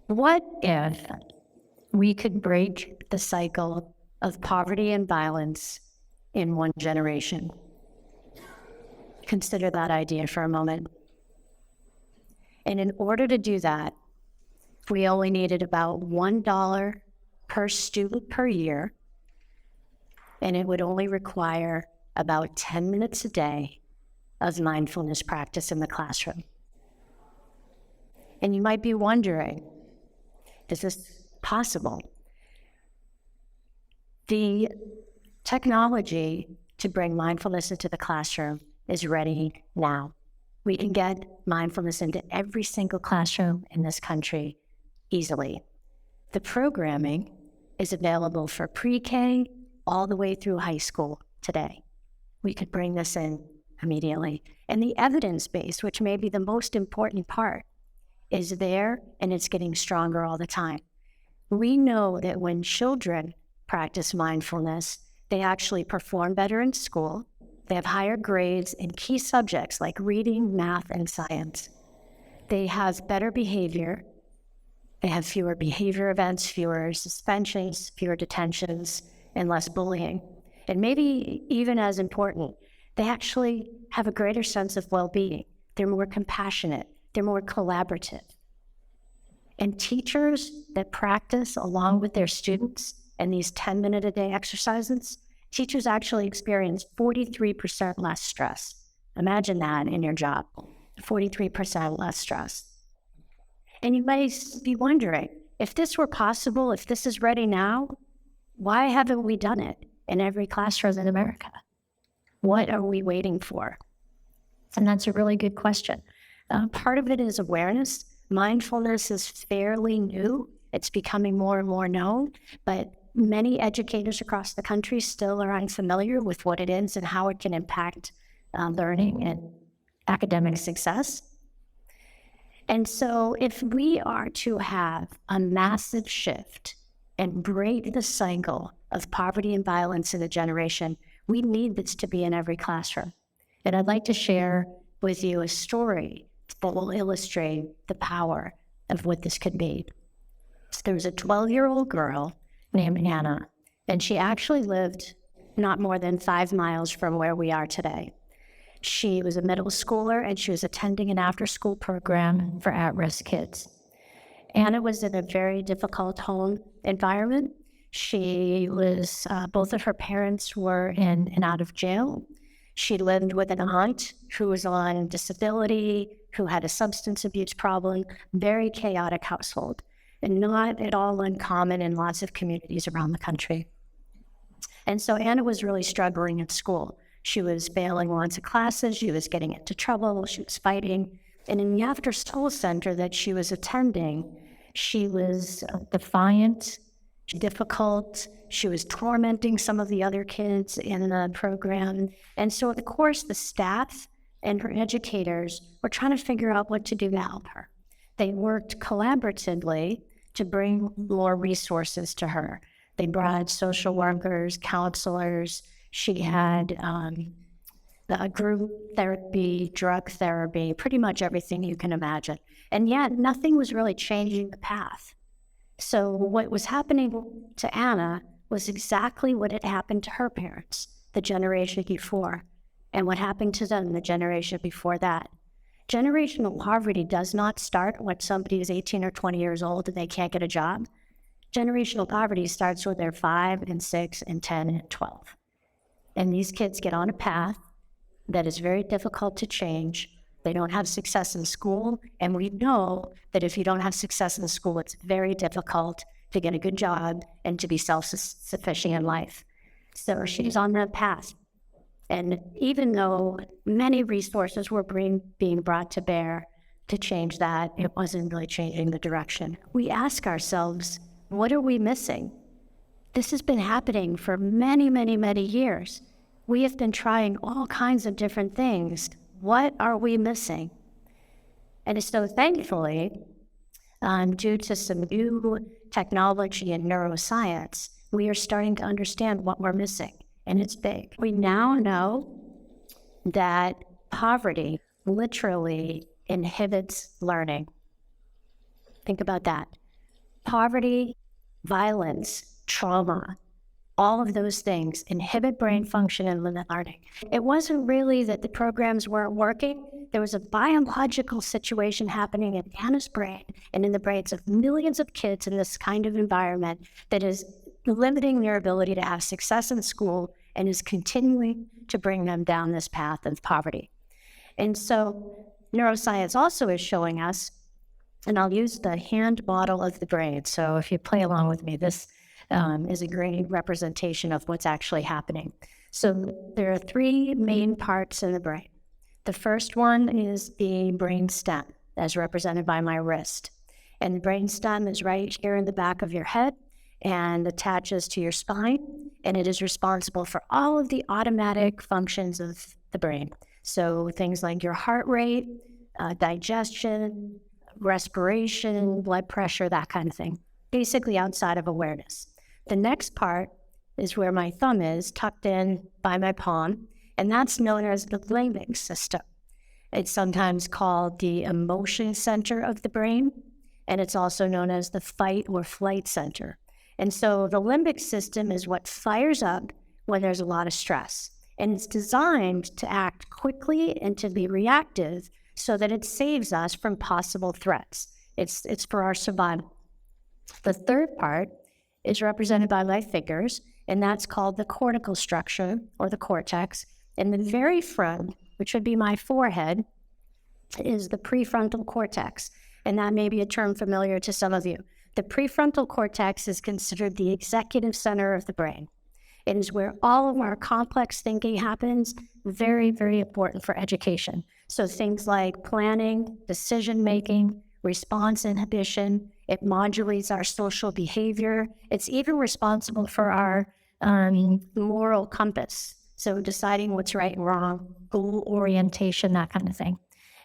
What if we could break the cycle of poverty and violence in one generation? Consider that idea for a moment. And in order to do that, we only needed about $1 per student per year, and it would only require about 10 minutes a day of mindfulness practice in the classroom. And you might be wondering, is this possible? The technology to bring mindfulness into the classroom is ready now. We can get mindfulness into every single classroom in this country easily. The programming is available for pre-K all the way through high school today. We could bring this in immediately. And the evidence base, which may be the most important part, is there, and it's getting stronger all the time. We know that when children practice mindfulness, they actually perform better in school. They have higher grades in key subjects like reading, math, and science. They have better behavior. They have fewer behavior events, fewer suspensions, fewer detentions, and less bullying. And maybe even as important, they actually have a greater sense of well-being. They're more compassionate. They're more collaborative. And teachers that practice along with their students in these 10-minute-a-day exercises, teachers actually experience 43% less stress. Imagine that in your job, 43% less stress. And you may be wondering, if this were possible, if this is ready now, why haven't we done it in every classroom in America? What are we waiting for? And that's a really good question. Part of it is awareness. Mindfulness is fairly new. It's becoming more and more known, but many educators across the country still are unfamiliar with what it is and how it can impact learning and academic success. And so if we are to have a massive shift and break the cycle of poverty and violence in a generation, we need this to be in every classroom. And I'd like to share with you a story that will illustrate the power of what this could be. So there was a 12-year-old girl named Anna, and she actually lived not more than 5 miles from where we are today. She was a middle schooler, and she was attending an after-school program for at-risk kids. Anna was in a very difficult home environment. She was, both of her parents were in and out of jail. She lived with an aunt who was on disability, who had a substance abuse problem, very chaotic household, and not at all uncommon in lots of communities around the country. And so Anna was really struggling at school. She was failing lots of classes, she was getting into trouble, she was fighting. And in the after-school center that she was attending, she was defiant, difficult. She was tormenting some of the other kids in the program. And so, of course, the staff and her educators were trying to figure out what to do to help her. They worked collaboratively to bring more resources to her. They brought social workers, counselors. She had group therapy, drug therapy, pretty much everything you can imagine. And yet nothing was really changing the path. So what was happening to Anna was exactly what had happened to her parents the generation before, and what happened to them the generation before that. Generational poverty does not start when somebody is 18 or 20 years old and they can't get a job. Generational poverty starts when they're 5 and 6 and 10 and 12. And these kids get on a path that is very difficult to change. They don't have success in school, and we know that if you don't have success in school, it's very difficult to get a good job and to be self-sufficient in life. So she's on that path. And even though many resources were being brought to bear to change that, it wasn't really changing the direction. We ask ourselves, what are we missing? This has been happening for many, many, many years. We have been trying all kinds of different things. What are we missing? And so thankfully, due to some new technology and neuroscience, we are starting to understand what we're missing, and it's big. We now know that poverty literally inhibits learning. Think about that. Poverty, violence, trauma, all of those things inhibit brain function and limit learning. It wasn't really that the programs weren't working. There was a biological situation happening in Anna's brain and in the brains of millions of kids in this kind of environment that is limiting their ability to have success in school and is continuing to bring them down this path of poverty. And so neuroscience also is showing us, and I'll use the hand model of the brain. So if you play along with me, this is a great representation of what's actually happening. So there are three main parts in the brain. The first one is the brain stem, as represented by my wrist. And the brain stem is right here in the back of your head and attaches to your spine. And it is responsible for all of the automatic functions of the brain. So things like your heart rate, digestion, respiration, blood pressure, that kind of thing, basically outside of awareness. The next part is where my thumb is, tucked in by my palm, and that's known as the limbic system. It's sometimes called the emotion center of the brain, and it's also known as the fight or flight center. And so the limbic system is what fires up when there's a lot of stress, and it's designed to act quickly and to be reactive so that it saves us from possible threats. It's for our survival. The third part is represented by my fingers, and that's called the cortical structure, or the cortex. And the very front, which would be my forehead, is the prefrontal cortex. And that may be a term familiar to some of you. The prefrontal cortex is considered the executive center of the brain. It is where all of our complex thinking happens, very, very important for education. So things like planning, decision-making, response inhibition, it modulates our social behavior. It's even responsible for our moral compass. So deciding what's right and wrong, goal orientation, that kind of thing.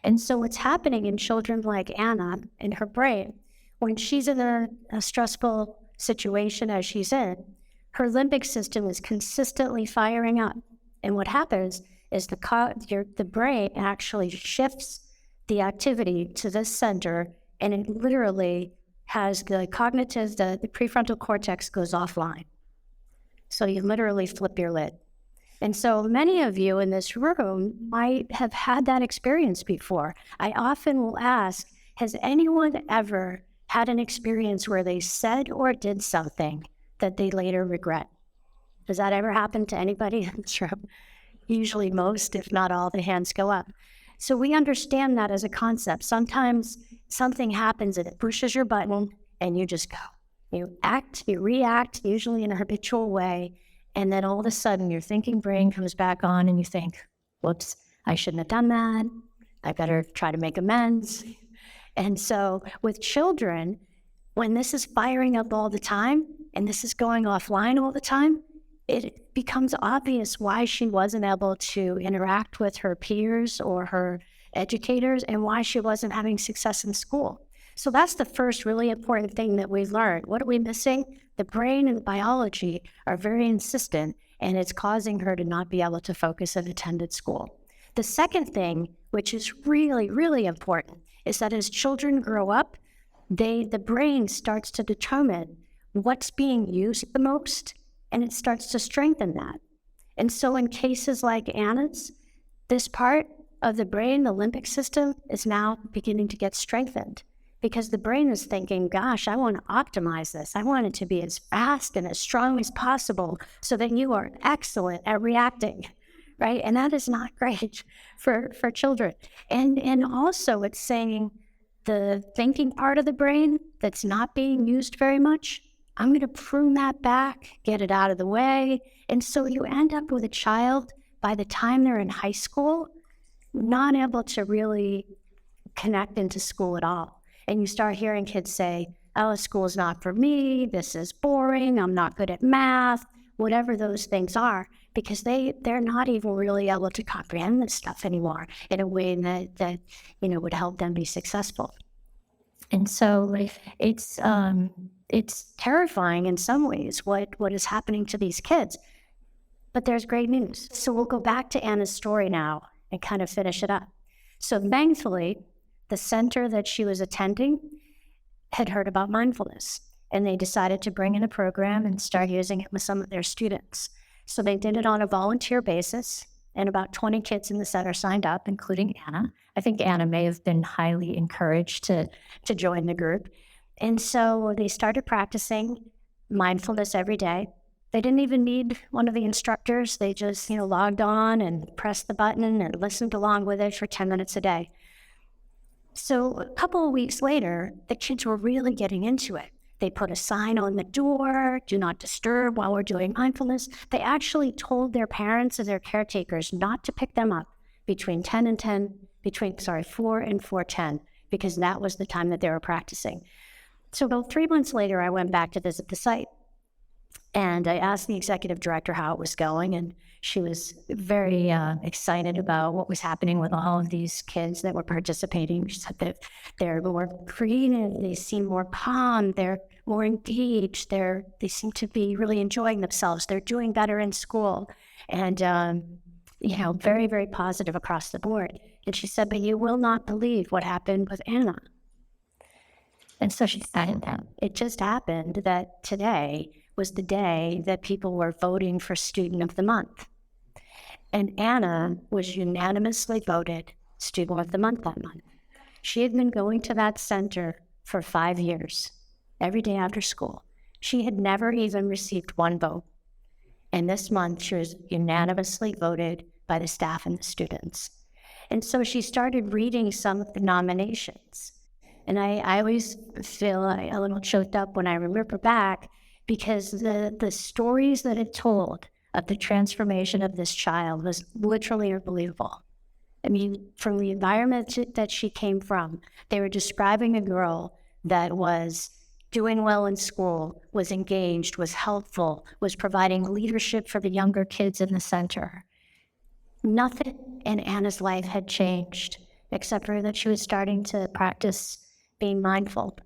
And so what's happening in children like Anna in her brain, when she's in a stressful situation as she's in, her limbic system is consistently firing up. And what happens is the brain actually shifts the activity to this center, and it literally has the prefrontal cortex goes offline. So you literally flip your lid. And so many of you in this room might have had that experience before. I often will ask, has anyone ever had an experience where they said or did something that they later regret? Does that ever happen to anybody in this room? Usually most, if not all, the hands go up. So we understand that as a concept. Sometimes something happens and it pushes your button and you just go. You act, you react, usually in a habitual way, and then all of a sudden your thinking brain comes back on and you think, whoops, I shouldn't have done that. I better try to make amends. And so with children, when this is firing up all the time and this is going offline all the time, it becomes obvious why she wasn't able to interact with her peers or her educators and why she wasn't having success in school. So that's the first really important thing that we've learned. What are we missing? The brain and the biology are very insistent, and it's causing her to not be able to focus and attend at school. The second thing, which is really, really important, is that as children grow up, the brain starts to determine what's being used the most, and it starts to strengthen that. And so in cases like Anna's, this part of the brain, the limbic system, is now beginning to get strengthened because the brain is thinking, gosh, I want to optimize this. I want it to be as fast and as strong as possible so that you are excellent at reacting, right? And that is not great for children. And also it's saying the thinking part of the brain that's not being used very much, I'm going to prune that back, get it out of the way. And so you end up with a child, by the time they're in high school, not able to really connect into school at all. And you start hearing kids say, oh, school's not for me, this is boring, I'm not good at math, whatever those things are, because they're not even really able to comprehend this stuff anymore in a way that would help them be successful. And so it's terrifying in some ways what is happening to these kids. But there's great news. So we'll go back to Anna's story now and kind of finish it up. So thankfully, the center that she was attending had heard about mindfulness. and they decided to bring in a program and start using it with some of their students. So they did it on a volunteer basis, and about 20 kids in the center signed up, including Anna. I think Anna may have been highly encouraged to join the group. And so they started practicing mindfulness every day. They didn't even need one of the instructors. They just, logged on and pressed the button and listened along with it for 10 minutes a day. So a couple of weeks later, the kids were really getting into it. They put a sign on the door, do not disturb while we're doing mindfulness. They actually told their parents and their caretakers not to pick them up between 4 and 4:10, because that was the time that they were practicing. So about 3 months later, I went back to visit the site. And I asked the executive director how it was going, and she was very excited about what was happening with all of these kids that were participating. She said that they're more creative, they seem more calm, they're more engaged, they seem to be really enjoying themselves, they're doing better in school, and very, very positive across the board. And she said, but you will not believe what happened with Anna. And so she said, it just happened that today was the day that people were voting for Student of the Month. And Anna was unanimously voted Student of the Month that month. She had been going to that center for 5 years, every day after school. She had never even received one vote. And this month, she was unanimously voted by the staff and the students. And so she started reading some of the nominations. And I always feel a little choked up when I remember back, because the stories that it told of the transformation of this child was literally unbelievable. I mean, from the environment that she came from, they were describing a girl that was doing well in school, was engaged, was helpful, was providing leadership for the younger kids in the center. Nothing in Anna's life had changed, except for that she was starting to practice being mindful.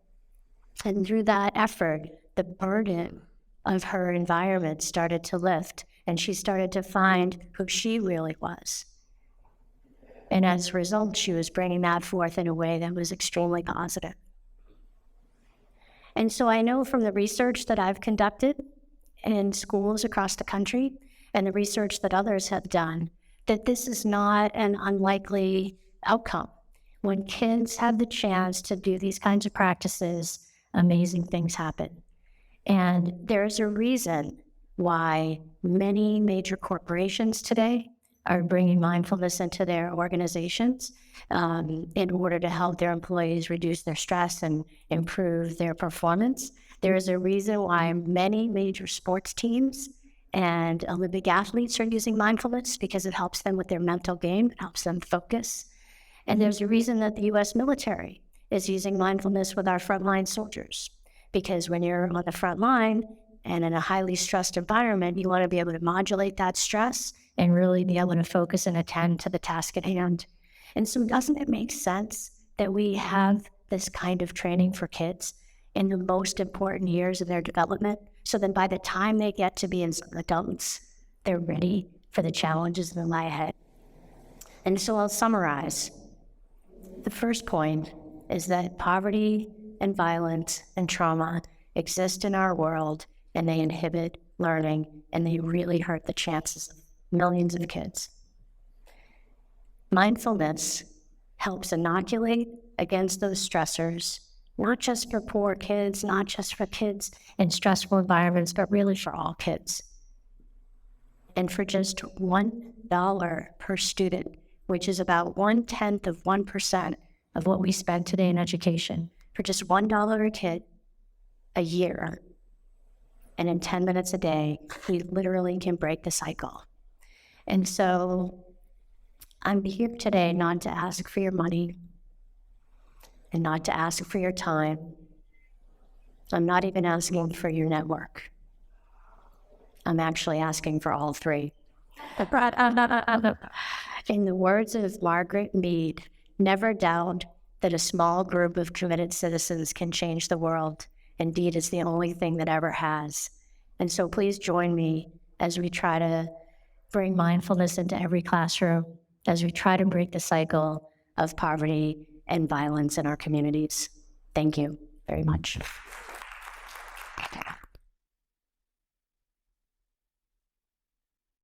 And through that effort, the burden of her environment started to lift, and she started to find who she really was. And as a result, she was bringing that forth in a way that was extremely positive. And so I know from the research that I've conducted in schools across the country, and the research that others have done, that this is not an unlikely outcome. When kids have the chance to do these kinds of practices, amazing things happen. And there's a reason why many major corporations today are bringing mindfulness into their organizations in order to help their employees reduce their stress and improve their performance. There is a reason why many major sports teams and Olympic athletes are using mindfulness, because it helps them with their mental game, it helps them focus. And there's a reason that the U.S. military is using mindfulness with our frontline soldiers, because when you're on the front line and in a highly stressed environment, you want to be able to modulate that stress and really be able to focus and attend to the task at hand. And so doesn't it make sense that we have this kind of training for kids in the most important years of their development, so then by the time they get to be adults, they're ready for the challenges that lie ahead? And so I'll summarize. The first point is that poverty and violence and trauma exist in our world, and they inhibit learning, and they really hurt the chances of millions of kids. Mindfulness helps inoculate against those stressors, not just for poor kids, not just for kids in stressful environments, but really for all kids. And for just $1 per student, which is about 1/10 of 1% of what we spend today in education, for just $1 a kid a year, and in 10 minutes a day, we literally can break the cycle. And so I'm here today not to ask for your money and not to ask for your time. I'm not even asking for your network. I'm actually asking for all three. In the words of Margaret Mead, never doubt that a small group of committed citizens can change the world. Indeed, it's the only thing that ever has. And so please join me as we try to bring mindfulness into every classroom, as we try to break the cycle of poverty and violence in our communities. Thank you very much.